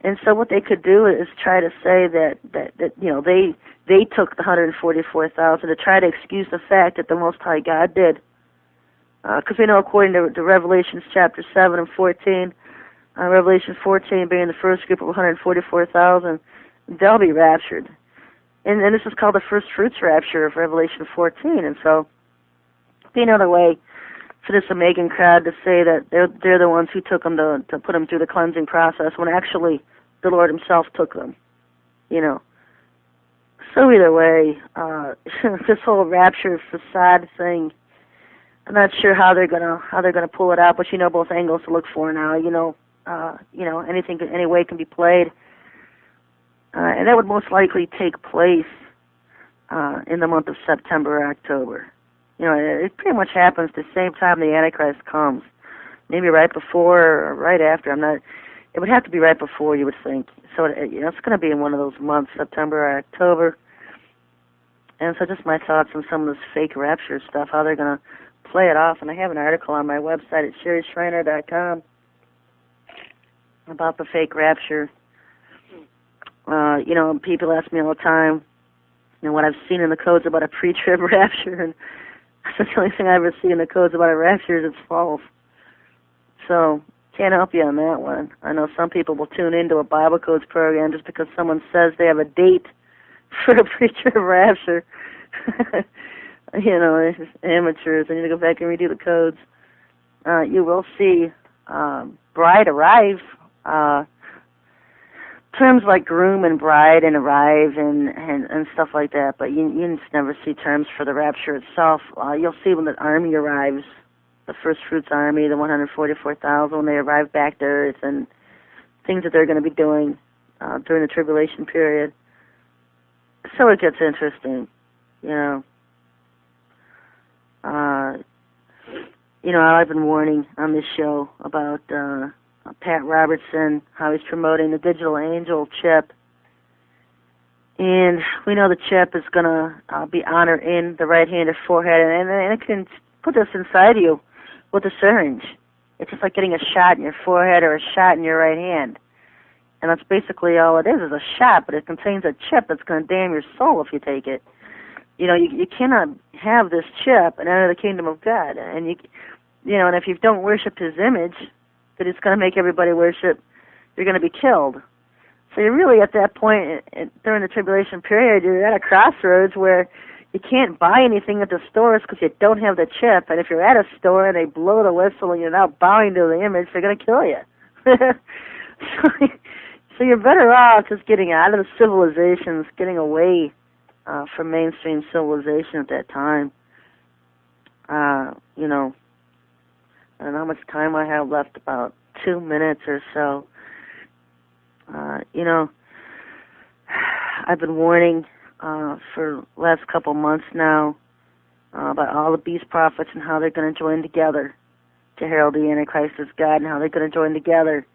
And so what they could do is try to say that they took the 144,000 to try to excuse the fact that the Most High God did. Because we know according to Revelations chapter 7 and 14, Revelation 14 being the first group of 144,000, they'll be raptured. And this is called the first fruits rapture of Revelation 14. And so be another way for this Omegan crowd to say that they're the ones who took them to put them through the cleansing process when actually the Lord himself took them, So either way, this whole rapture facade thing, I'm not sure how they're gonna pull it out, but both angles to look for now. Any way can be played, and that would most likely take place in the month of September or October. It pretty much happens the same time the Antichrist comes, maybe right before or right after. It would have to be right before, you would think. So it's going to be in one of those months, September or October. And so just my thoughts on some of this fake rapture stuff, how they're going to play it off. And I have an article on my website at SherryTalkRadio.com about the fake rapture. People ask me all the time, what I've seen in the codes about a pre-trib rapture, and that's the only thing I ever see in the codes about a rapture is it's false. So, can't help you on that one. I know some people will tune into a Bible codes program just because someone says they have a date for a pre-trib rapture. It's just amateurs. I need to go back and redo the codes. You will see bride arrive. Terms like groom and bride and arrive and stuff like that, but you just never see terms for the rapture itself. You'll see when the army arrives, the first fruits army, the 144,000, when they arrive back to earth, and things that they're going to be doing during the tribulation period. So it gets interesting, I've been warning on this show about Pat Robertson, how he's promoting the digital angel chip. And we know the chip is going to be honored in the right hand or forehead, and it can put this inside you with a syringe. It's just like getting a shot in your forehead or a shot in your right hand. And that's basically all it is a shot, but it contains a chip that's going to damn your soul if you take it. You cannot have this chip and enter the kingdom of God. And and if you don't worship his image, that it's going to make everybody worship, you're going to be killed. So you're really at that point during the tribulation period, you're at a crossroads where you can't buy anything at the stores because you don't have the chip. And if you're at a store and they blow the whistle and you're now bowing to the image, they're going to kill you. So you're better off just getting out of the civilizations, getting away from mainstream civilization at that time. I don't know how much time I have left, about 2 minutes or so. I've been warning for the last couple months now about all the beast prophets and how they're going to join together to herald the Antichrist as God, and how they're going to join together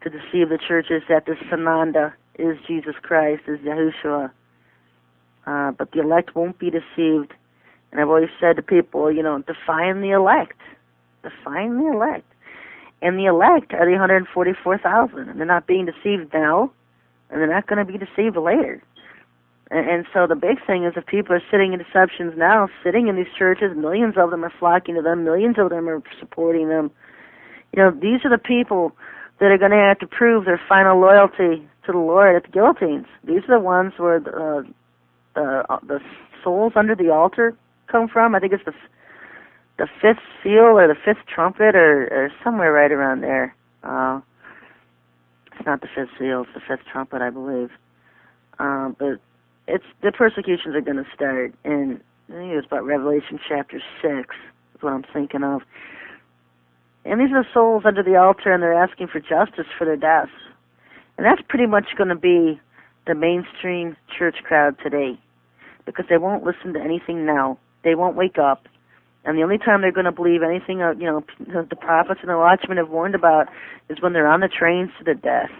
to deceive the churches that this Sananda is Jesus Christ, is Yahushua. But the elect won't be deceived. And I've always said to people, define the elect. Define the elect. And the elect are the 144,000. And they're not being deceived now, and they're not going to be deceived later. And so the big thing is, if people are sitting in deceptions now, sitting in these churches, millions of them are flocking to them, millions of them are supporting them. These are the people that are going to have to prove their final loyalty to the Lord at the guillotines. These are the ones where the souls under the altar come from. I think it's the fifth seal or the fifth trumpet or somewhere right around there. It's not the fifth seal, it's the fifth trumpet, I believe. But the persecutions are going to start, and I think it was about Revelation chapter 6 is what I'm thinking of. And these are the souls under the altar, and they're asking for justice for their deaths. And that's pretty much going to be the mainstream church crowd today, because they won't listen to anything now. They won't wake up. And the only time they're going to believe anything, the prophets and the watchmen have warned about is when they're on the trains to their death.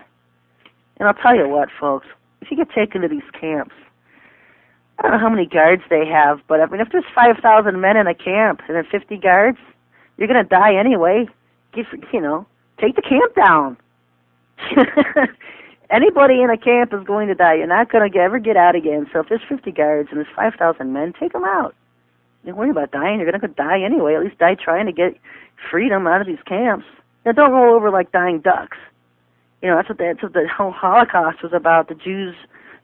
And I'll tell you what, folks, if you get taken to these camps, I don't know how many guards they have, but if there's 5,000 men in a camp and then 50 guards, you're going to die anyway. Take the camp down. Anybody in a camp is going to die. You're not going to ever get out again. So if there's 50 guards and there's 5,000 men, take them out. Don't worry about dying. You're going to die anyway. At least die trying to get freedom out of these camps. Now, don't roll over like dying ducks. That's what the whole Holocaust was about. The Jews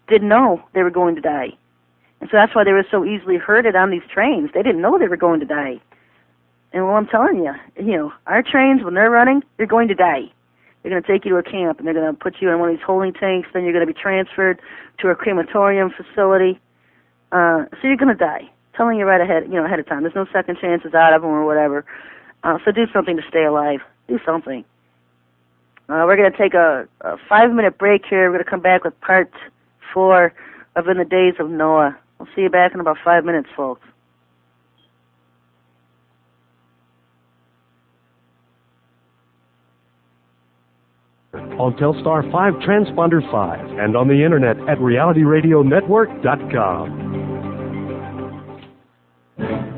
didn't know they were going to die. And so that's why they were so easily herded on these trains. They didn't know they were going to die. And well, I'm telling you, our trains, when they're running, you're going to die. They're going to take you to a camp, and they're going to put you in one of these holding tanks. Then you're going to be transferred to a crematorium facility. So you're going to die. Telling you right ahead of time. There's no second chances out of them or whatever. So do something to stay alive. Do something. We're going to take a 5-minute break here. We're going to come back with part 4 of In the Days of Noah. We'll see you back in about 5 minutes, folks. On Telstar 5 Transponder 5 and on the internet at realityradionetwork.com.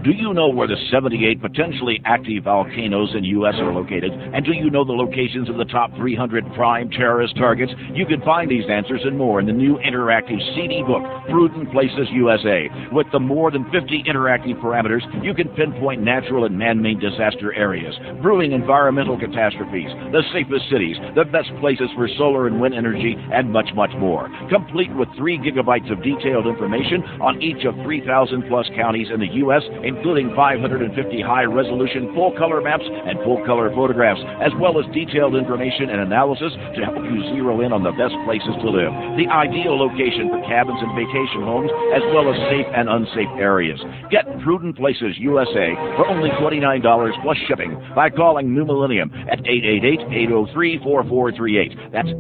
Do you know where the 78 potentially active volcanoes in U.S. are located? And do you know the locations of the top 300 prime terrorist targets? You can find these answers and more in the new interactive CD book, Prudent Places USA. With the more than 50 interactive parameters, you can pinpoint natural and man-made disaster areas, brewing environmental catastrophes, the safest cities, the best places for solar and wind energy, and much, much more. Complete with 3 gigabytes of detailed information on each of 3,000-plus counties in the U.S., including 550 high-resolution full-color maps and full-color photographs, as well as detailed information and analysis to help you zero in on the best places to live, the ideal location for cabins and vacation homes, as well as safe and unsafe areas. Get Prudent Places USA for only $29 plus shipping by calling New Millennium at 888-803-4438. That's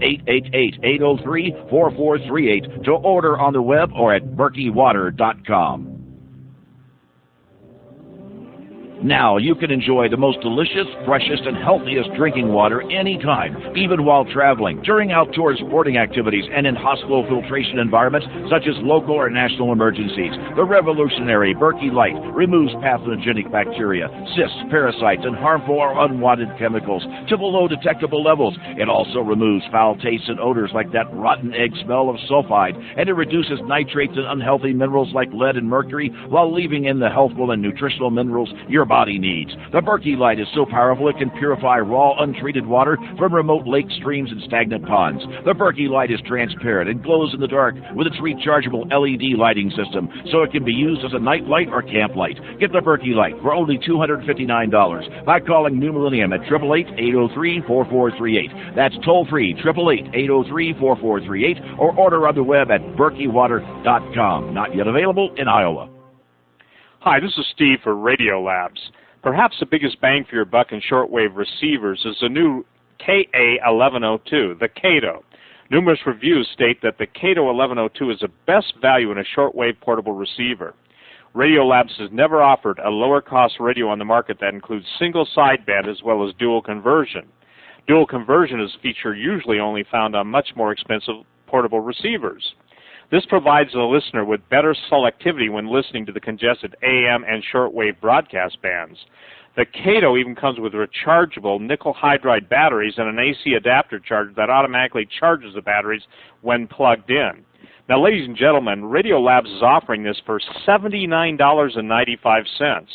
888-803-4438 to order on the web or at berkeywater.com. Now you can enjoy the most delicious, freshest, and healthiest drinking water anytime, even while traveling, during outdoor sporting activities, and in hospital filtration environments such as local or national emergencies. The revolutionary Berkey Light removes pathogenic bacteria, cysts, parasites, and harmful or unwanted chemicals to below detectable levels. It also removes foul tastes and odors like that rotten egg smell of sulfide, and it reduces nitrates and unhealthy minerals like lead and mercury while leaving in the healthful and nutritional minerals your body needs. The Berkey Light is so powerful it can purify raw, untreated water from remote lakes, streams, and stagnant ponds. The Berkey Light is transparent and glows in the dark with its rechargeable LED lighting system, so it can be used as a night light or camp light. Get the Berkey Light for only $259 by calling New Millennium at 888-803-4438. That's toll-free, 888-803-4438, or order on the web at berkeywater.com. Not yet available in Iowa. Hi, this is Steve for Radio Labs. Perhaps the biggest bang for your buck in shortwave receivers is the new KA1102, the Kato. Numerous reviews state that the Kato 1102 is the best value in a shortwave portable receiver. Radio Labs has never offered a lower-cost radio on the market that includes single sideband as well as dual conversion. Dual conversion is a feature usually only found on much more expensive portable receivers. This provides the listener with better selectivity when listening to the congested AM and shortwave broadcast bands. The Kato even comes with rechargeable nickel hydride batteries and an AC adapter charger that automatically charges the batteries when plugged in. Now, ladies and gentlemen, Radio Labs is offering this for $79.95.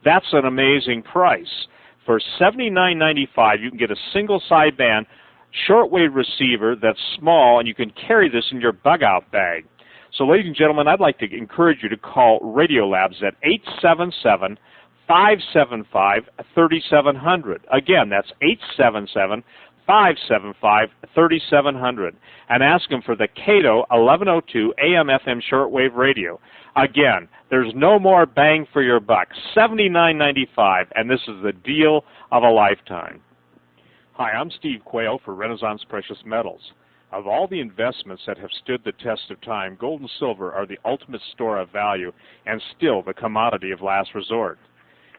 That's an amazing price. For $79.95, you can get a single sideband shortwave receiver that's small, and you can carry this in your bug-out bag. So, ladies and gentlemen, I'd like to encourage you to call Radio Labs at 877-575-3700. Again, that's 877-575-3700. And ask them for the Kato 1102 AM/FM shortwave radio. Again, there's no more bang for your buck. $79.95, and this is the deal of a lifetime. Hi, I'm Steve Quayle for Renaissance Precious Metals. Of all the investments that have stood the test of time, gold and silver are the ultimate store of value and still the commodity of last resort.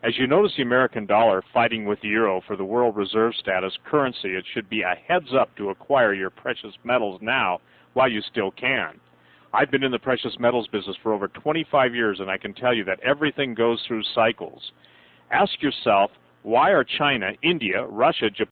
As you notice the American dollar fighting with the euro for the world reserve status currency, it should be a heads up to acquire your precious metals now while you still can. I've been in the precious metals business for over 25 years, and I can tell you that everything goes through cycles. Ask yourself, why are China, India, Russia, Japan,